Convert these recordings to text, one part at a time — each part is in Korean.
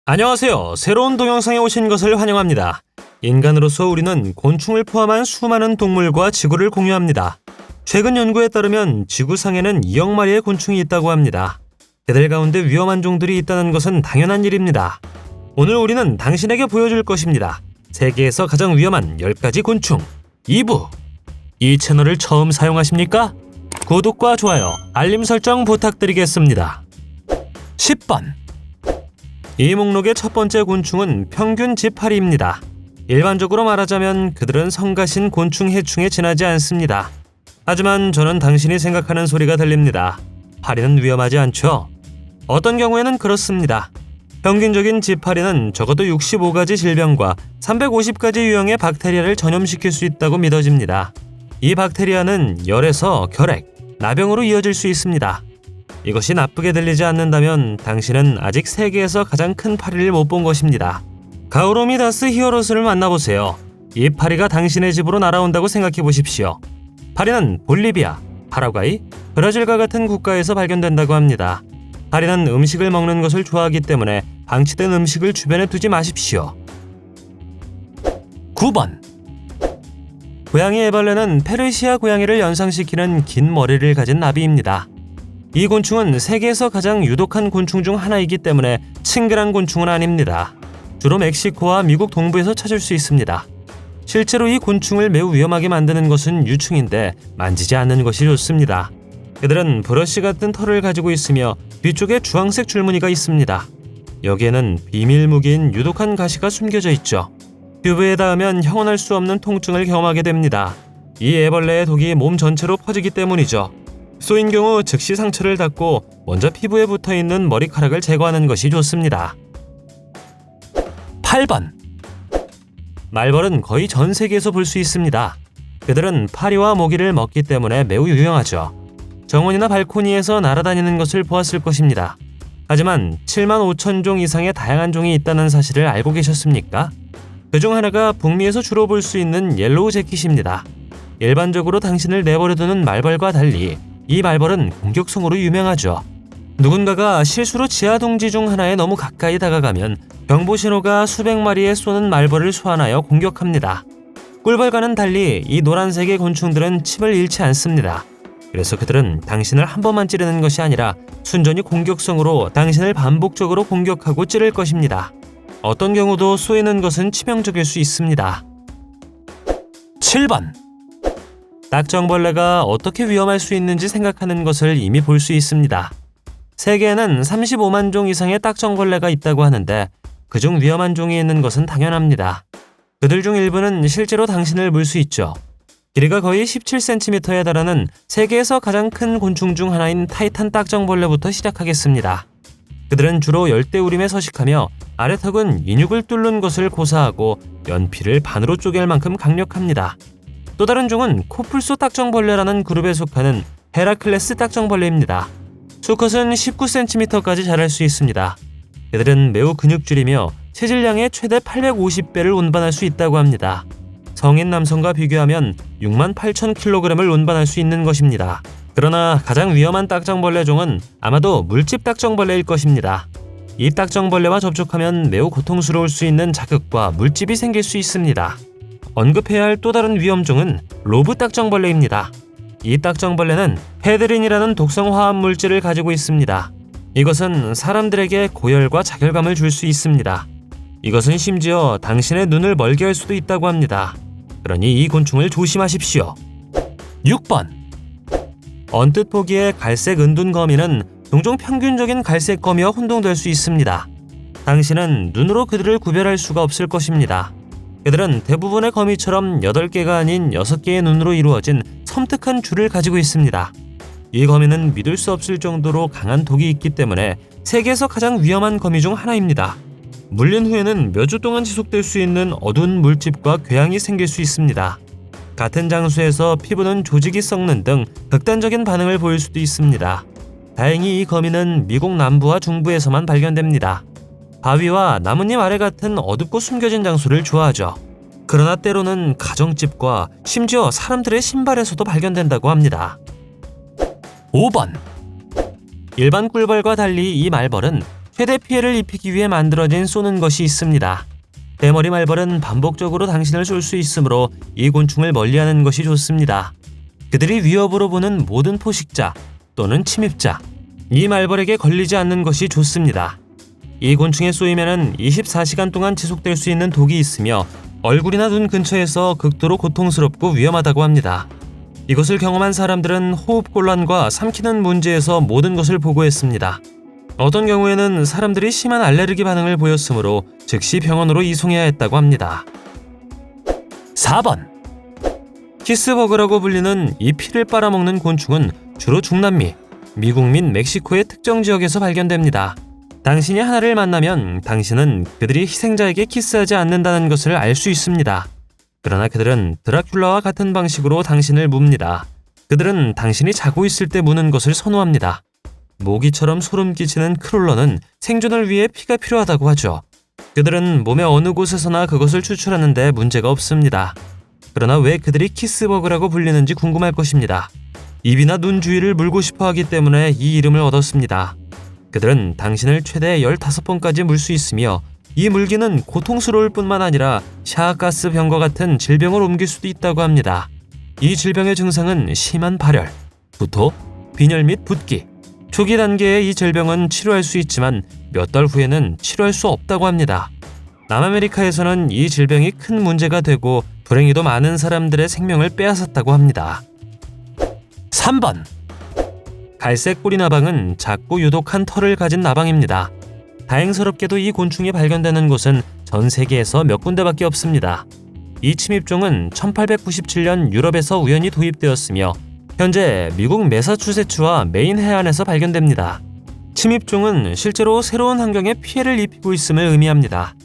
안녕하세요. 새로운 동영상에 오신 것을 환영합니다. 인간으로서 우리는 곤충을 포함한 수많은 동물과 지구를 공유합니다. 최근 연구에 따르면 지구상에는 2억 마리의 곤충이 있다고 합니다. 그들 가운데 위험한 종들이 있다는 것은 당연한 일입니다. 오늘 우리는 당신에게 보여줄 것입니다. 세계에서 가장 위험한 10가지 곤충 2부. 이 채널을 처음 사용하십니까? 구독과 좋아요, 알림 설정 부탁드리겠습니다. 10번. 이 목록의 첫 번째 곤충은 평균 지파리입니다. 일반적으로 말하자면 그들은 성가신 곤충 해충에 지나지 않습니다. 하지만 저는 당신이 생각하는 소리가 들립니다. 파리는 위험하지 않죠? 어떤 경우에는 그렇습니다. 평균적인 지파리는 적어도 65가지 질병과 350가지 유형의 박테리아를 전염시킬 수 있다고 믿어집니다. 이 박테리아는 열에서 결핵, 나병으로 이어질 수 있습니다. 이것이 나쁘게 들리지 않는다면 당신은 아직 세계에서 가장 큰 파리를 못 본 것입니다. 가우로미다스 히어로스를 만나보세요. 이 파리가 당신의 집으로 날아온다고 생각해 보십시오. 파리는 볼리비아, 파라과이, 브라질과 같은 국가에서 발견된다고 합니다. 파리는 음식을 먹는 것을 좋아하기 때문에 방치된 음식을 주변에 두지 마십시오. 9번. 고양이 애벌레는 페르시아 고양이를 연상시키는 긴 머리를 가진 나비입니다. 이 곤충은 세계에서 가장 유독한 곤충 중 하나이기 때문에 친근한 곤충은 아닙니다. 주로 멕시코와 미국 동부에서 찾을 수 있습니다. 실제로 이 곤충을 매우 위험하게 만드는 것은 유충인데 만지지 않는 것이 좋습니다. 그들은 브러쉬 같은 털을 가지고 있으며 뒤쪽에 주황색 줄무늬가 있습니다. 여기에는 비밀 무기인 유독한 가시가 숨겨져 있죠. 튜브에 닿으면 형언할 수 없는 통증을 경험하게 됩니다. 이 애벌레의 독이 몸 전체로 퍼지기 때문이죠. 쏘인 경우 즉시 상처를 닦고 먼저 피부에 붙어있는 머리카락을 제거하는 것이 좋습니다. 8번. 말벌은 거의 전 세계에서 볼 수 있습니다. 그들은 파리와 모기를 먹기 때문에 매우 유용하죠. 정원이나 발코니에서 날아다니는 것을 보았을 것입니다. 하지만 7만 5천 종 이상의 다양한 종이 있다는 사실을 알고 계셨습니까? 그중 하나가 북미에서 주로 볼 수 있는 옐로우 재킷입니다. 일반적으로 당신을 내버려두는 말벌과 달리 이 말벌은 공격성으로 유명하죠. 누군가가 실수로 지하동지 중 하나에 너무 가까이 다가가면 경보신호가 수백 마리의 쏘는 말벌을 소환하여 공격합니다. 꿀벌과는 달리 이 노란색의 곤충들은 침을 잃지 않습니다. 그래서 그들은 당신을 한 번만 찌르는 것이 아니라 순전히 공격성으로 당신을 반복적으로 공격하고 찌를 것입니다. 어떤 경우도 쏘이는 것은 치명적일 수 있습니다. 7번. 딱정벌레가 어떻게 위험할 수 있는지 생각하는 것을 이미 볼 수 있습니다. 세계에는 35만 종 이상의 딱정벌레가 있다고 하는데 그중 위험한 종이 있는 것은 당연합니다. 그들 중 일부는 실제로 당신을 물 수 있죠. 길이가 거의 17cm에 달하는 세계에서 가장 큰 곤충 중 하나인 타이탄 딱정벌레부터 시작하겠습니다. 그들은 주로 열대우림에 서식하며 아래턱은 인육을 뚫는 것을 고사하고 연필을 반으로 쪼갤 만큼 강력합니다. 또 다른 종은 코뿔소 딱정벌레라는 그룹에 속하는 헤라클레스 딱정벌레입니다. 수컷은 19cm까지 자랄 수 있습니다. 그들은 매우 근육질이며 체질량의 최대 850배를 운반할 수 있다고 합니다. 성인 남성과 비교하면 6만 8천 kg을 운반할 수 있는 것입니다. 그러나 가장 위험한 딱정벌레 종은 아마도 물집 딱정벌레일 것입니다. 이 딱정벌레와 접촉하면 매우 고통스러울 수 있는 자극과 물집이 생길 수 있습니다. 언급해야 할 또 다른 위험종은 로브 딱정벌레입니다. 이 딱정벌레는 헤드린이라는 독성 화합 물질을 가지고 있습니다. 이것은 사람들에게 고열과 자결감을 줄 수 있습니다. 이것은 심지어 당신의 눈을 멀게 할 수도 있다고 합니다. 그러니 이 곤충을 조심하십시오. 6번. 언뜻 보기에 갈색 은둔거미는 종종 평균적인 갈색 거미와 혼동될 수 있습니다. 당신은 눈으로 그들을 구별할 수가 없을 것입니다. 그들은 대부분의 거미처럼 8개가 아닌 6개의 눈으로 이루어진 섬뜩한 줄을 가지고 있습니다. 이 거미는 믿을 수 없을 정도로 강한 독이 있기 때문에 세계에서 가장 위험한 거미 중 하나입니다. 물린 후에는 몇 주 동안 지속될 수 있는 어두운 물집과 궤양이 생길 수 있습니다. 같은 장소에서 피부는 조직이 썩는 등 극단적인 반응을 보일 수도 있습니다. 다행히 이 거미는 미국 남부와 중부에서만 발견됩니다. 바위와 나뭇잎 아래 같은 어둡고 숨겨진 장소를 좋아하죠. 그러나 때로는 가정집과 심지어 사람들의 신발에서도 발견된다고 합니다. 5번. 일반 꿀벌과 달리 이 말벌은 최대 피해를 입히기 위해 만들어진 쏘는 것이 있습니다. 대머리 말벌은 반복적으로 당신을 쏠 수 있으므로 이 곤충을 멀리하는 것이 좋습니다. 그들이 위협으로 보는 모든 포식자 또는 침입자, 이 말벌에게 걸리지 않는 것이 좋습니다. 이 곤충에 쏘이면 24시간 동안 지속될 수 있는 독이 있으며 얼굴이나 눈 근처에서 극도로 고통스럽고 위험하다고 합니다. 이것을 경험한 사람들은 호흡곤란과 삼키는 문제에서 모든 것을 보고했습니다. 어떤 경우에는 사람들이 심한 알레르기 반응을 보였으므로 즉시 병원으로 이송해야 했다고 합니다. 4번. 키스버그라고 불리는 이 피를 빨아먹는 곤충은 주로 중남미, 미국 및 멕시코의 특정 지역에서 발견됩니다. 당신이 하나를 만나면 당신은 그들이 희생자에게 키스하지 않는다는 것을 알 수 있습니다. 그러나 그들은 드라큘라와 같은 방식으로 당신을 뭅니다. 그들은 당신이 자고 있을 때 무는 것을 선호합니다. 모기처럼 소름 끼치는 크롤러는 생존을 위해 피가 필요하다고 하죠. 그들은 몸의 어느 곳에서나 그것을 추출하는데 문제가 없습니다. 그러나 왜 그들이 키스버그라고 불리는지 궁금할 것입니다. 입이나 눈 주위를 물고 싶어 하기 때문에 이 이름을 얻었습니다. 그들은 당신을 최대 15번까지 물 수 있으며 이 물기는 고통스러울 뿐만 아니라 샤아가스 병과 같은 질병을 옮길 수도 있다고 합니다. 이 질병의 증상은 심한 발열, 구토, 빈혈 및 붓기. 초기 단계의 이 질병은 치료할 수 있지만 몇 달 후에는 치료할 수 없다고 합니다. 남아메리카에서는 이 질병이 큰 문제가 되고 불행히도 많은 사람들의 생명을 빼앗았다고 합니다. 3번. 갈색 꼬리 나방은 작고 유독한 털을 가진 나방입니다. 다행스럽게도 이 곤충이 발견되는 곳은 전 세계에서 몇 군데밖에 없습니다. 이 침입종은 1897년 유럽에서 우연히 도입되었으며 현재 미국 매사추세츠와 메인 해안에서 발견됩니다. 침입종은 실제로 새로운 환경에 피해를 입히고 있음을 의미합니다.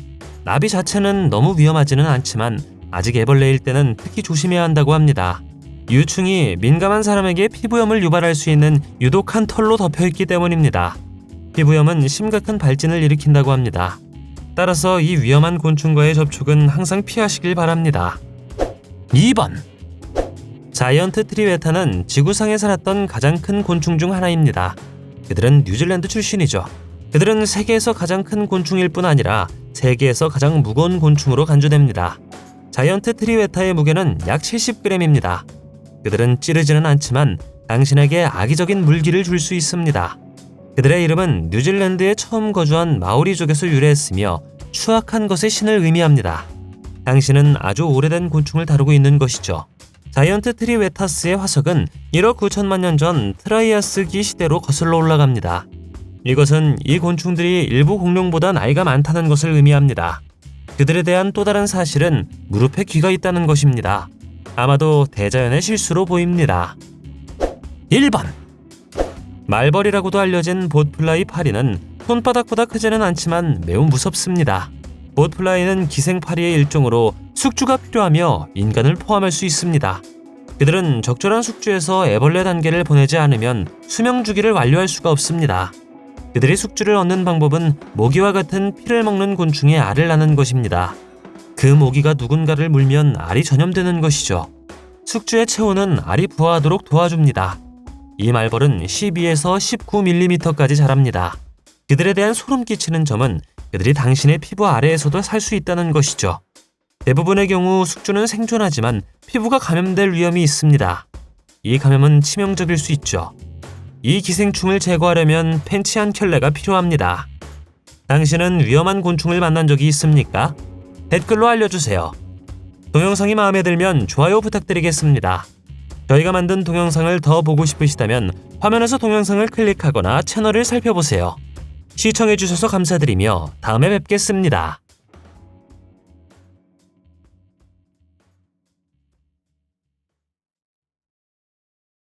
나비 자체는 너무 위험하지는 않지만 아직 애벌레일 때는 특히 조심해야 한다고 합니다. 유충이 민감한 사람에게 피부염을 유발할 수 있는 유독한 털로 덮여있기 때문입니다. 피부염은 심각한 발진을 일으킨다고 합니다. 따라서 이 위험한 곤충과의 접촉은 항상 피하시길 바랍니다. 2번. 자이언트 트리웨타는 지구상에 살았던 가장 큰 곤충 중 하나입니다. 그들은 뉴질랜드 출신이죠. 그들은 세계에서 가장 큰 곤충일 뿐 아니라 세계에서 가장 무거운 곤충으로 간주됩니다. 자이언트 트리웨타의 무게는 약 70g입니다. 그들은 찌르지는 않지만 당신에게 악의적인 물기를 줄 수 있습니다. 그들의 이름은 뉴질랜드에 처음 거주한 마오리족에서 유래했으며 추악한 것의 신을 의미합니다. 당신은 아주 오래된 곤충을 다루고 있는 것이죠. 자이언트 트리웨타스의 화석은 1억 9천만 년 전 트라이아스기 시대로 거슬러 올라갑니다. 이것은 이 곤충들이 일부 공룡보다 나이가 많다는 것을 의미합니다. 그들에 대한 또 다른 사실은 무릎에 귀가 있다는 것입니다. 아마도 대자연의 실수로 보입니다. 1번. 말벌이라고도 알려진 봇플라이 파리는 손바닥보다 크지는 않지만 매우 무섭습니다. 봇플라이는 기생파리의 일종으로 숙주가 필요하며 인간을 포함할 수 있습니다. 그들은 적절한 숙주에서 애벌레 단계를 보내지 않으면 수명 주기를 완료할 수가 없습니다. 그들이 숙주를 얻는 방법은 모기와 같은 피를 먹는 곤충의 알을 낳는 것입니다. 그 모기가 누군가를 물면 알이 전염되는 것이죠. 숙주의 체온은 알이 부화하도록 도와줍니다. 이 말벌은 12에서 19mm까지 자랍니다. 그들에 대한 소름 끼치는 점은 그들이 당신의 피부 아래에서도 살 수 있다는 것이죠. 대부분의 경우 숙주는 생존하지만 피부가 감염될 위험이 있습니다. 이 감염은 치명적일 수 있죠. 이 기생충을 제거하려면 팬치 한 켤레가 필요합니다. 당신은 위험한 곤충을 만난 적이 있습니까? 댓글로 알려주세요. 동영상이 마음에 들면 좋아요 부탁드리겠습니다. 저희가 만든 동영상을 더 보고 싶으시다면 화면에서 동영상을 클릭하거나 채널을 살펴보세요. 시청해주셔서 감사드리며 다음에 뵙겠습니다.